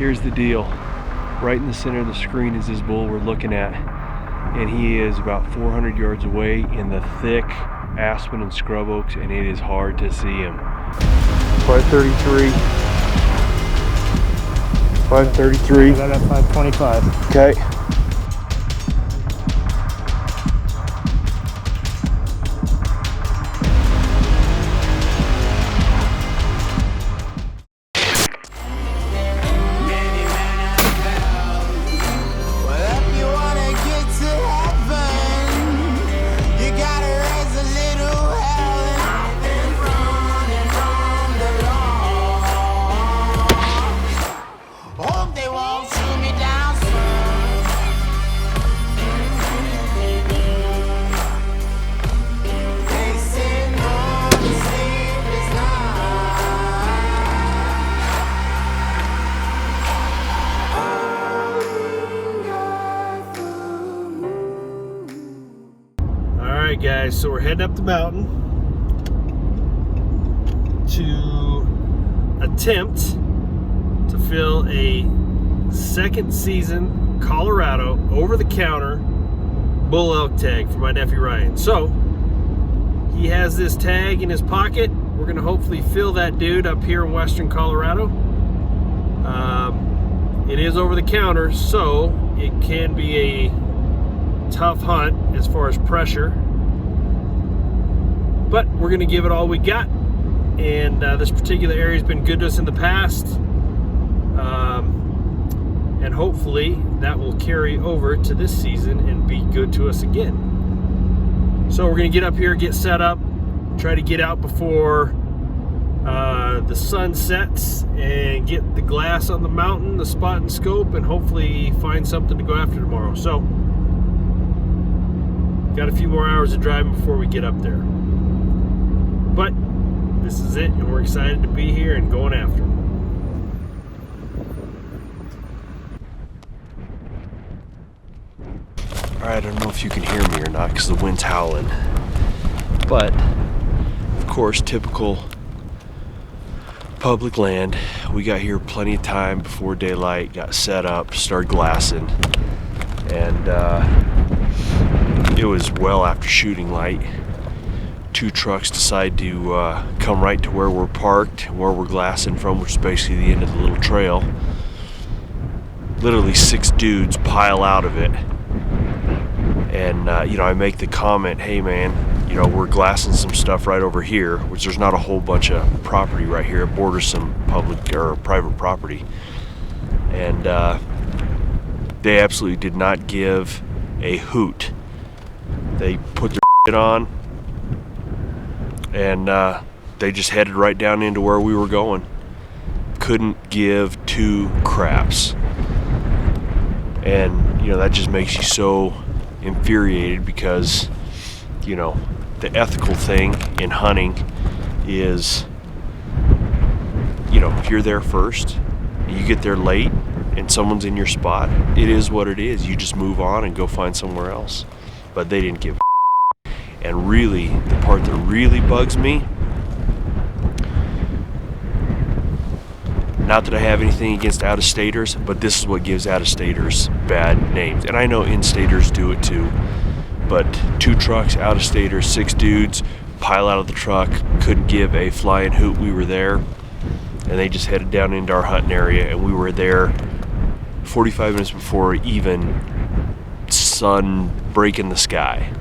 Here's the deal. Right in the center of the screen is this bull we're looking at, and he is about 400 yards away in the thick aspen and scrub oaks, and it is hard to see him. 533. 533. I got at 525. Okay. Alright guys, so we're heading up the mountain to attempt to fill a second season Colorado over-the-counter bull elk tag for my nephew Ryan. So he has this tag in his pocket. We're going to hopefully fill that dude up here in western Colorado. It is over-the-counter, so it can be a tough hunt as far as pressure, but we're going to give it all we got. And this particular area has been good to us in the past, and hopefully that will carry over to this season and be good to us again. So we're going to get up here, get set up, try to get out before the sun sets, and get the glass on the mountain, the spot and scope, and hopefully find something to go after tomorrow. So got a few more hours of driving before we get up there, but this is it, and we're excited to be here and going after them. Alright, I don't know if you can hear me or not because the wind's howling, but of course, typical public land. We got here plenty of time before daylight, got set up, started glassing, and it was well after shooting light. Two trucks decide to come right to where we're parked, where we're glassing from, which is basically the end of the little trail. Literally 6 dudes pile out of it. And, I make the comment, hey man, we're glassing some stuff right over here, which there's not a whole bunch of property right here. It borders some public or private property. And they absolutely did not give a hoot. They put their shit on, and they just headed right down into where we were going. Couldn't give 2 craps. And, that just makes you so infuriated because, the ethical thing in hunting is, if you're there first, you get there late, and someone's in your spot, it is what it is. You just move on and go find somewhere else. But they didn't give a. And really, the part that really bugs me, not that I have anything against out-of-staters, but this is what gives out-of-staters bad names. And I know in-staters do it too, but 2 trucks, out-of-staters, 6 dudes, pile out of the truck, couldn't give a flying hoot we were there, and they just headed down into our hunting area, and we were there 45 minutes before even sun breaking the sky.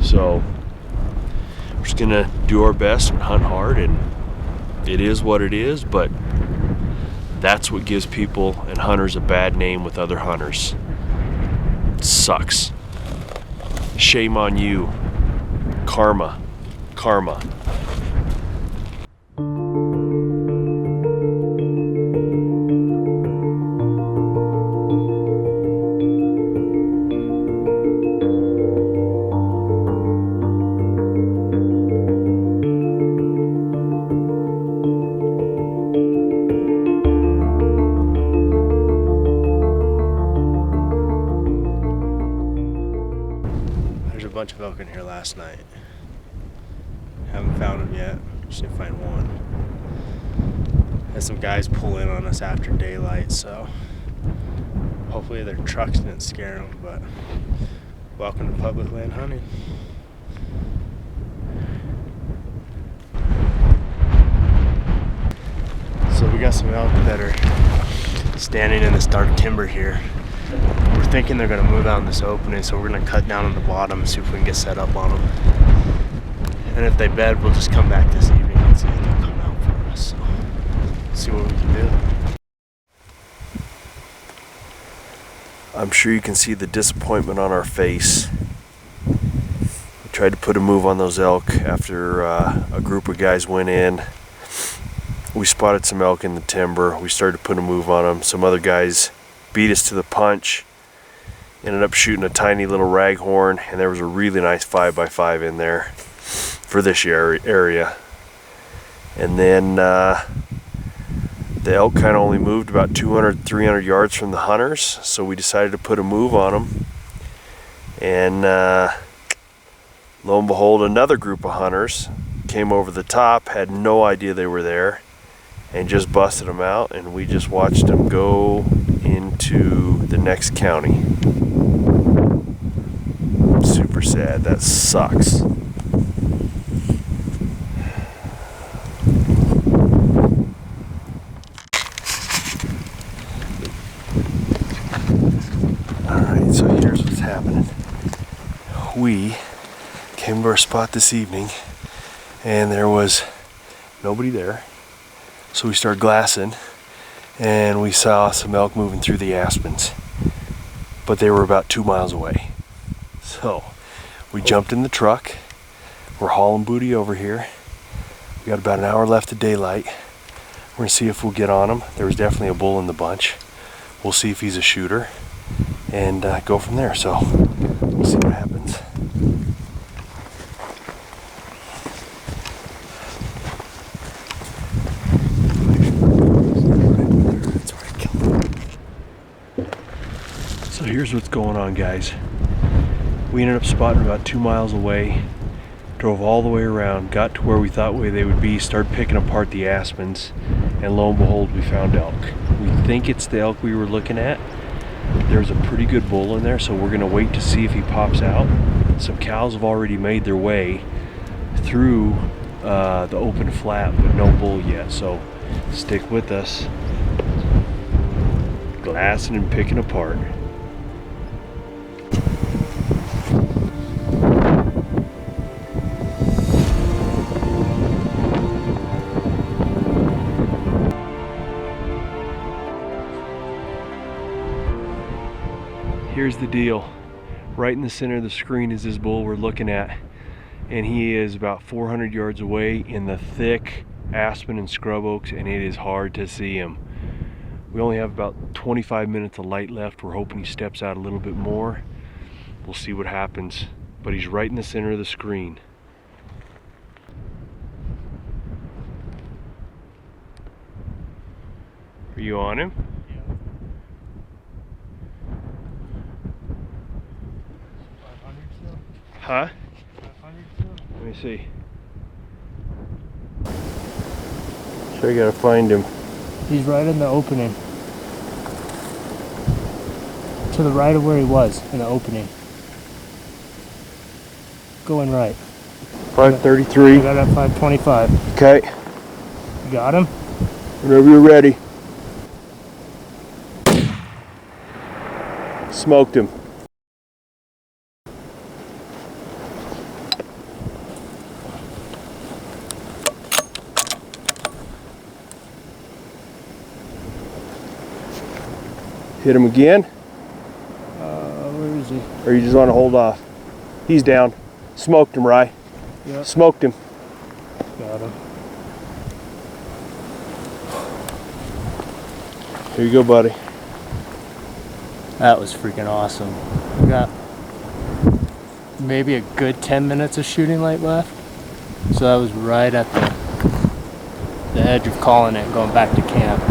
So we're just gonna do our best and hunt hard, and it is what it is, but that's what gives people and hunters a bad name with other hunters. It sucks. Shame on you. Karma. Karma. Bunch of elk in here last night. Haven't found them yet. Just need to find one. Had some guys pull in on us after daylight, so hopefully their trucks didn't scare them, but welcome to public land hunting. So we got some elk that are standing in this dark timber here. We're thinking they're gonna move out in this opening, so we're gonna cut down on the bottom, see if we can get set up on them. And if they bed, we'll just come back this evening and see if they'll come out for us. So, see what we can do. I'm sure you can see the disappointment on our face. We tried to put a move on those elk after a group of guys went in. We spotted some elk in the timber. We started to put a move on them. Some other guys beat us to the punch. Ended up shooting a tiny little raghorn, and there was a really nice 5x5 in there for this area. And then the elk kind of only moved about 200, 300 yards from the hunters, so we decided to put a move on them. And lo and behold, another group of hunters came over the top, had no idea they were there, and just busted them out, and we just watched them go into the next county. Super sad. That sucks. Alright, so here's what's happening. We came to our spot this evening and there was nobody there. So we started glassing and we saw some elk moving through the aspens, but they were about 2 miles away. So we jumped in the truck. We're hauling booty over here. We got about an hour left of daylight. We're gonna see if we'll get on him. There was definitely a bull in the bunch. We'll see if he's a shooter and go from there. So we'll see what happens. So here's what's going on, guys. We ended up spotting about 2 miles away, drove all the way around, got to where we thought they would be, started picking apart the aspens, and lo and behold, we found elk. We think it's the elk we were looking at. There's a pretty good bull in there, so we're gonna wait to see if he pops out. Some cows have already made their way through the open flat, but no bull yet, so stick with us. Glassing and picking apart. Here's the deal. Right in the center of the screen is this bull we're looking at, and he is about 400 yards away in the thick aspen and scrub oaks, and it is hard to see him. We only have about 25 minutes of light left. We're hoping he steps out a little bit more. We'll see what happens, but he's right in the center of the screen. Are you on him? Huh? Let me see. So you gotta find him. He's right in the opening. To the right of where he was in the opening. Going right. 533. I got at 525. Okay. You got him? Whenever you're ready. Smoked him. Hit him again? Where is he? Or you just want to hold off? He's down. Smoked him, Rye. Yep. Smoked him. Got him. Here you go, buddy. That was freaking awesome. We got maybe a good 10 minutes of shooting light left. So that was right at the edge of calling it, going back to camp.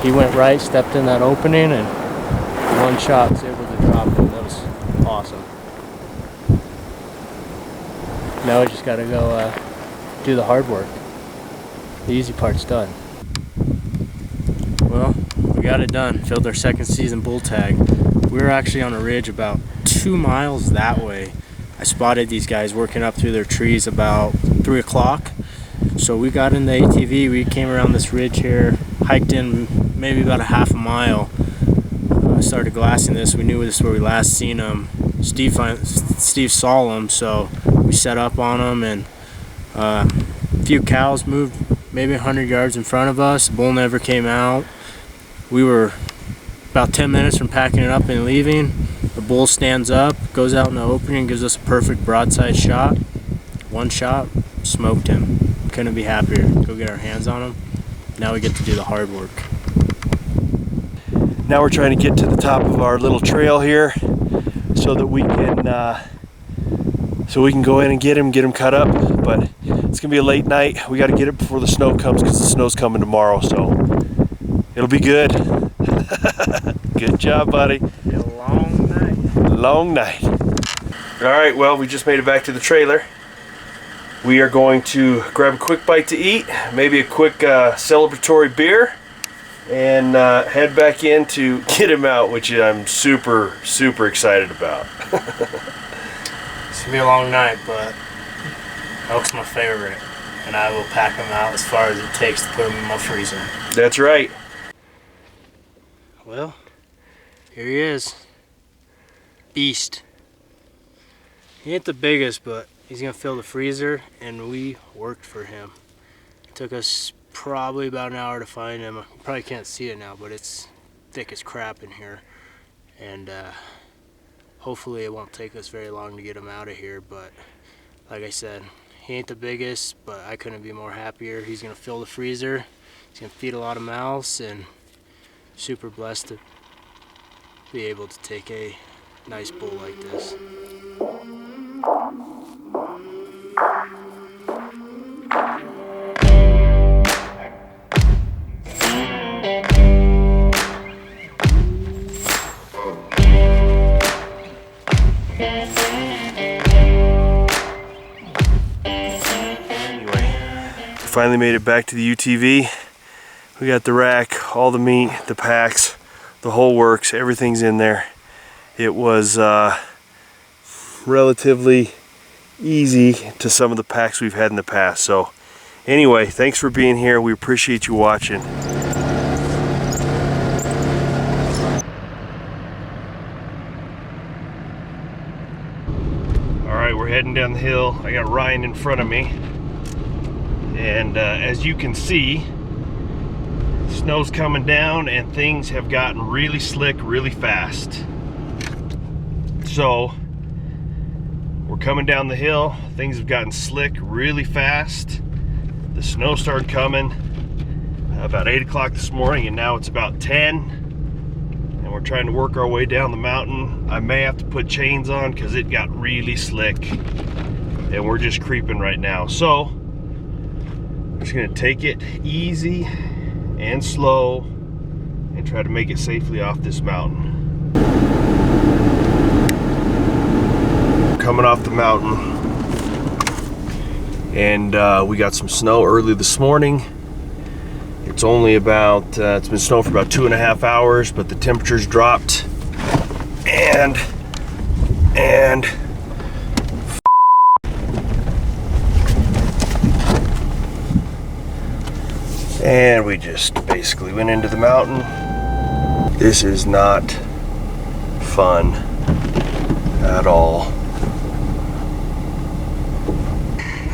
He went right, stepped in that opening, and one shot was able to drop him. That was awesome. Now we just gotta go do the hard work. The easy part's done. Well, we got it done. Filled our second season bull tag. We were actually on a ridge about 2 miles that way. I spotted these guys working up through their trees about 3 o'clock. So we got in the ATV, we came around this ridge here, hiked in maybe about a half a mile, started glassing this. We knew this is where we last seen them. Steve saw them, so we set up on them, and a few cows moved maybe 100 yards in front of us. The bull never came out. We were about 10 minutes from packing it up and leaving. The bull stands up, goes out in the opening, and gives us a perfect broadside shot. One shot, smoked him. Couldn't be happier. Go get our hands on him. Now we get to do the hard work. Now we're trying to get to the top of our little trail here so that we can go in and get him cut up. But it's gonna be a late night. We got to get it before the snow comes, because the snow's coming tomorrow. So it'll be good. Good job, buddy. A long night. Long night. All right, well, we just made it back to the trailer. We are going to grab a quick bite to eat, maybe a quick celebratory beer, and head back in to get him out, which I'm super, super excited about. It's gonna be a long night, but elk's my favorite, and I will pack him out as far as it takes to put him in my freezer. That's right. Well, here he is. Beast. He ain't the biggest, but he's gonna fill the freezer, and we worked for him. It took us probably about an hour to find him. You probably can't see it now, but it's thick as crap in here, and hopefully it won't take us very long to get him out of here. But like I said, he ain't the biggest, but I couldn't be more happier. He's gonna fill the freezer. He's gonna feed a lot of mouths, and super blessed to be able to take a nice bull like this. Finally made it back to the UTV. We got the rack, all the meat, the packs, the whole works, everything's in there. It was relatively easy to some of the packs we've had in the past. So anyway, thanks for being here. We appreciate you watching. All right, we're heading down the hill. I got Ryan in front of me. And as you can see, snow's coming down and things have gotten really slick really fast. So we're coming down the hill, things have gotten slick really fast. The snow started coming about 8 o'clock this morning, and now it's about 10, and we're trying to work our way down the mountain. I may have to put chains on because it got really slick, and we're just creeping right now. So I'm just gonna take it easy and slow and try to make it safely off this mountain. Coming off the mountain, and we got some snow early this morning. It's only about, it's been snowing for about 2.5 hours, but the temperature's dropped, and we just basically went into the mountain. This is not fun at all.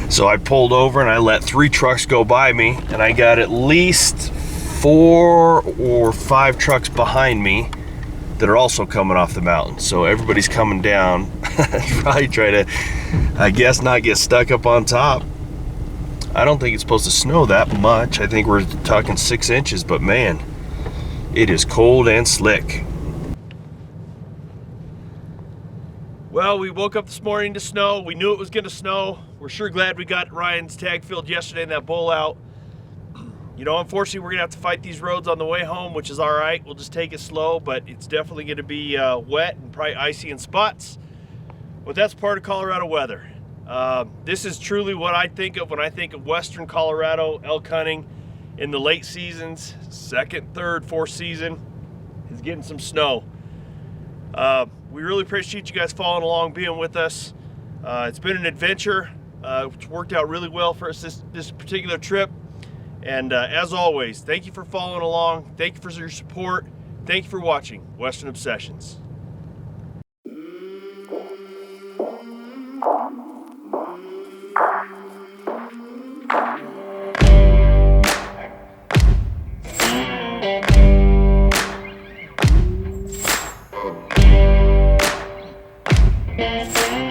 So I pulled over and I let 3 trucks go by me, and I got at least 4 or 5 trucks behind me that are also coming off the mountain. So everybody's coming down. Probably try to, I guess, not get stuck up on top. I don't think it's supposed to snow that much. I think we're talking 6 inches, but man, it is cold and slick. Well, we woke up this morning to snow. We knew it was gonna snow. We're sure glad we got Ryan's tag filled yesterday and that bull out. You know, unfortunately, we're gonna have to fight these roads on the way home, which is all right. We'll just take it slow, but it's definitely gonna be wet and probably icy in spots. But that's part of Colorado weather. This is truly what I think of when I think of Western Colorado elk hunting. in the late seasons, second, third, fourth season, is getting some snow. We really appreciate you guys following along, being with us. It's been an adventure. It's worked out really well for us this particular trip. And as always, thank you for following along. Thank you for your support. Thank you for watching Western Obsessions. Yeah.